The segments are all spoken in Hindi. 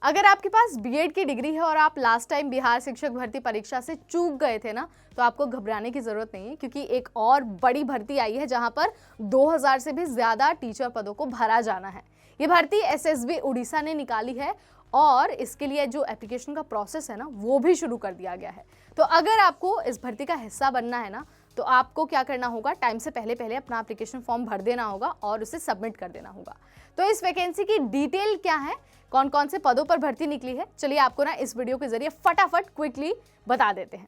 अगर आपके पास बीएड की डिग्री है और आप लास्ट टाइम बिहार शिक्षक भर्ती परीक्षा से चूक गए थे ना, तो आपको घबराने की जरूरत नहीं है, क्योंकि एक और बड़ी भर्ती आई है जहां पर 2000 से भी ज्यादा टीचर पदों को भरा जाना है। ये भर्ती एसएसबी उड़ीसा ने निकाली है और इसके लिए जो एप्लीकेशन का प्रोसेस है ना, वो भी शुरू कर दिया गया है। तो अगर आपको इस भर्ती का हिस्सा बनना है ना, तो आपको क्या करना होगा, टाइम से पहले पहले अपना एप्लीकेशन फॉर्म भर देना होगा और उसे सबमिट कर देना होगा। तो इस वैकेंसी की डिटेल क्या है, कौन कौन से पदों पर भर्ती निकली है, चलिए आपको ना इस वीडियो के जरिए फटाफट क्विकली बता देते हैं।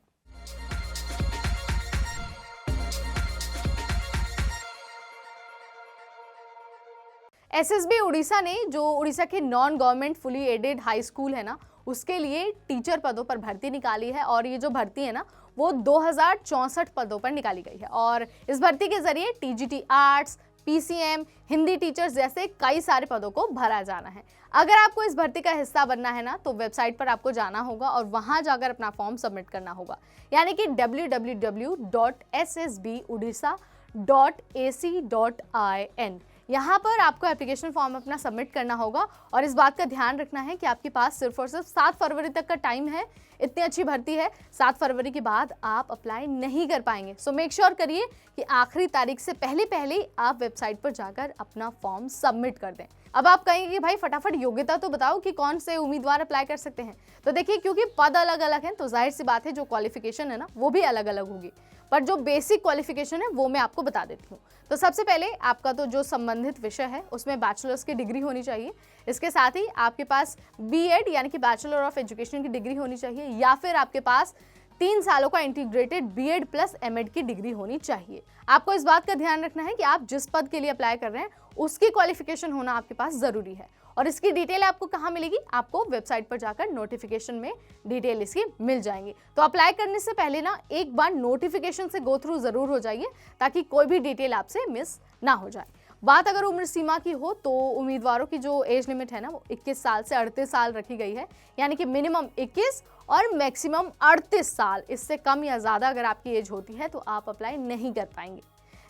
एसएसबी उड़ीसा ने जो उड़ीसा के non government fully aided high school है ना, उसके लिए टीचर पदों पर भर्ती निकाली है और ये जो भर्ती है ना, वो 2064 पदों पर निकाली गई है। और इस भर्ती के जरिए TGT arts, PCM, Hindi teachers जैसे कई सारे पदों को भरा जाना है। अगर आपको इस भर्ती का हिस्सा बनना है ना, तो वेबसाइट पर आपको जाना होगा और वहां जाकर अपना फॉर्म सबमिट करना होगा, यानी कि www.ssbodisha.ac.in। यहाँ पर आपको एप्लीकेशन फॉर्म अपना सबमिट करना होगा और इस बात का ध्यान रखना है कि आपके पास सिर्फ और सिर्फ 7 फरवरी तक का टाइम है। इतनी अच्छी भर्ती है, 7 फरवरी के बाद आप अप्लाई नहीं कर पाएंगे। सो मेक श्योर करिए कि आखिरी तारीख से पहले पहले आप वेबसाइट पर जाकर अपना फॉर्म सबमिट कर दें। अब आप कहेंगे कि भाई फटाफट योग्यता तो बताओ कि कौन से उम्मीदवार अप्लाई कर सकते हैं। तो देखिए, क्योंकि पद अलग अलग हैं, तो जाहिर सी बात है जो क्वालिफिकेशन है ना, वो भी अलग अलग होगी, पर जो बेसिक क्वालिफिकेशन है वो मैं आपको बता देती हूँ। तो सबसे पहले आपका तो जो संबंधित विषय है उसमें बैचलर्स की डिग्री होनी चाहिए। इसके साथ ही आपके पास बीएड यानी कि बैचलर ऑफ एजुकेशन की डिग्री होनी चाहिए, या फिर आपके पास 3 सालों का इंटीग्रेटेड बीएड प्लस एमएड की डिग्री होनी चाहिए। आपको इस बात का ध्यान रखना है कि आप जिस पद के लिए अप्लाई कर रहे हैं उसकी क्वालिफिकेशन होना आपके पास जरूरी है। और इसकी डिटेल आपको कहाँ मिलेगी, आपको वेबसाइट पर जाकर नोटिफिकेशन में डिटेल इसकी मिल जाएंगी। तो अप्लाई करने से पहले ना एक बार नोटिफिकेशन से गो थ्रू जरूर हो जाइए, ताकि कोई भी डिटेल आपसे मिस ना हो जाए। बात अगर उम्र सीमा की हो, तो उम्मीदवारों की जो एज लिमिट है ना, वो 21 साल से 38 साल रखी गई है, यानी कि मिनिमम 21 और मैक्सिमम 38 साल। इससे कम या ज़्यादा अगर आपकी एज होती है तो आप अप्लाई नहीं कर पाएंगे।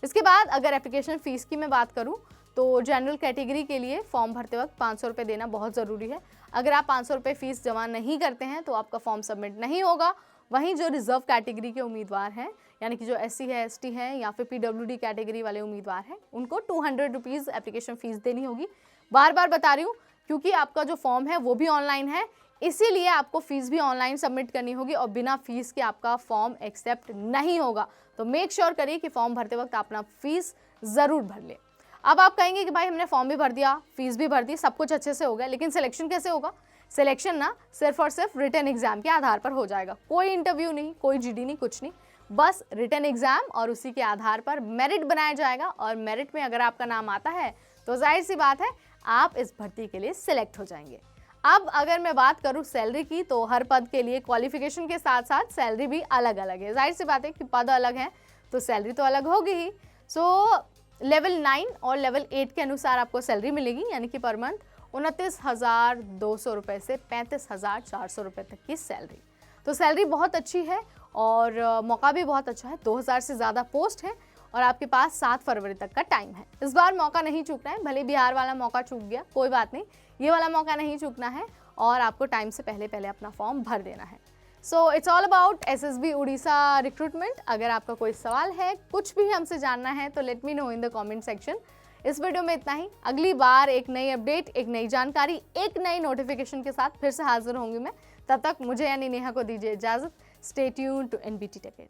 इसके बाद अगर एप्लीकेशन फ़ीस की मैं बात करूँ, तो जनरल कैटेगरी के लिए फॉर्म भरते वक्त 500 रुपये देना बहुत ज़रूरी है। अगर आप 500 रुपये फ़ीस जमा नहीं करते हैं तो आपका फॉर्म सबमिट नहीं होगा। वहीं जो रिजर्व कैटेगरी के उम्मीदवार हैं, यानी कि जो एससी है, एसटी हैं, या फिर पीडब्ल्यूडी कैटेगरी वाले उम्मीदवार हैं, उनको 200 रुपीज़ एप्लीकेशन फ़ीस देनी होगी। बार बार बता रही हूँ, क्योंकि आपका जो फॉर्म है वो भी ऑनलाइन है, इसीलिए आपको फ़ीस भी ऑनलाइन सबमिट करनी होगी और बिना फीस के आपका फॉर्म एक्सेप्ट नहीं होगा। तो मेक श्योर करिए कि फॉर्म भरते वक्त अपना फ़ीस ज़रूर भर लें। अब आप कहेंगे कि भाई हमने फॉर्म भी भर दिया, फीस भी भर दी, सब कुछ अच्छे से हो गया, लेकिन सिलेक्शन कैसे होगा? सिलेक्शन ना सिर्फ और सिर्फ रिटन एग्जाम के आधार पर हो जाएगा। कोई इंटरव्यू नहीं, कोई जीडी नहीं, कुछ नहीं, बस रिटन एग्जाम, और उसी के आधार पर मेरिट बनाया जाएगा। और मेरिट में अगर आपका नाम आता है तो जाहिर सी बात है आप इस भर्ती के लिए सिलेक्ट हो जाएंगे। अब अगर मैं बात करूं सैलरी की, तो हर पद के लिए क्वालिफिकेशन के साथ साथ सैलरी भी अलग अलग है। जाहिर सी बात है कि पद अलग हैं तो सैलरी तो अलग होगी ही। सो लेवल 9 और लेवल 8 के अनुसार आपको सैलरी मिलेगी, यानी कि पर मंथ 29,200 रुपये से 35,400 रुपये तक की सैलरी। तो सैलरी बहुत अच्छी है और मौका भी बहुत अच्छा है। 2000 से ज़्यादा पोस्ट है और आपके पास 7 फरवरी तक का टाइम है। इस बार मौका नहीं चूकना है, भले बिहार वाला मौका चूक गया, कोई बात नहीं, ये वाला मौका नहीं चूकना है और आपको टाइम से पहले पहले अपना फॉर्म भर देना है। So it's all about SSB Orissa recruitment. अगर आपका कोई सवाल है, कुछ भी हमसे जानना है, तो let me know in the comment section. इस वीडियो में इतना ही। अगली बार एक नई अपडेट, एक नई जानकारी, एक नई नोटिफिकेशन के साथ फिर से हाजिर होंगी मैं। तब तक मुझे यानी नेहा को दीजिए इजाज़त। Stay tuned to NBT take.